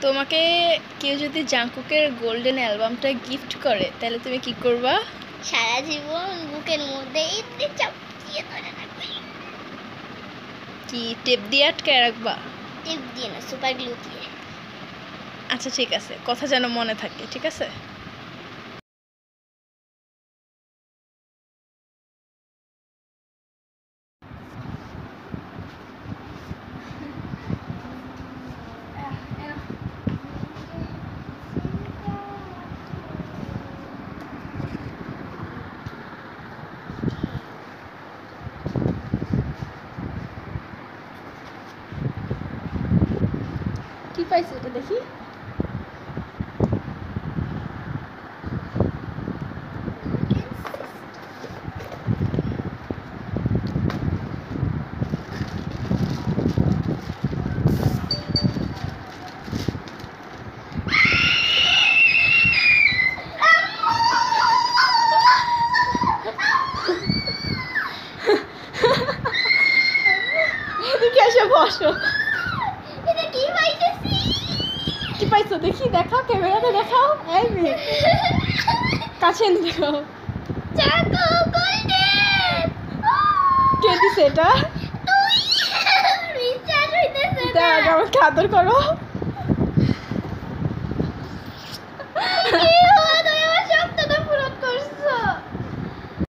তোমাকে কেউ যদি জাংকুকের গোল্ডেন অ্যালবামটা গিফট করে তাহলে তুমি কি করবা? সারা জীবন বুকের মধ্যে এমনি চাপিয়ে ধরে রাখবে। কি টেপ দিয়ে আটকায় রাখবা? টেপ দিয়ে না, সুপার গ্লু দিয়ে। আচ্ছা ঠিক আছে, কথা যেন মনে থাকে, ঠিক আছে? কি পাইছো এটা দেখি? এদিকে এসে বসো। এটা কি পাইতেছি? কি পাইছো দেখি, দেখাও, ক্যামেরাতে দেখাও। এই মেয়ে কাছে এনে দেখাও। চাকু গোল্ডেন। কে দিছে এটা? তুই বিশ্বাস হইতেছে না। আমাকে আদর করো।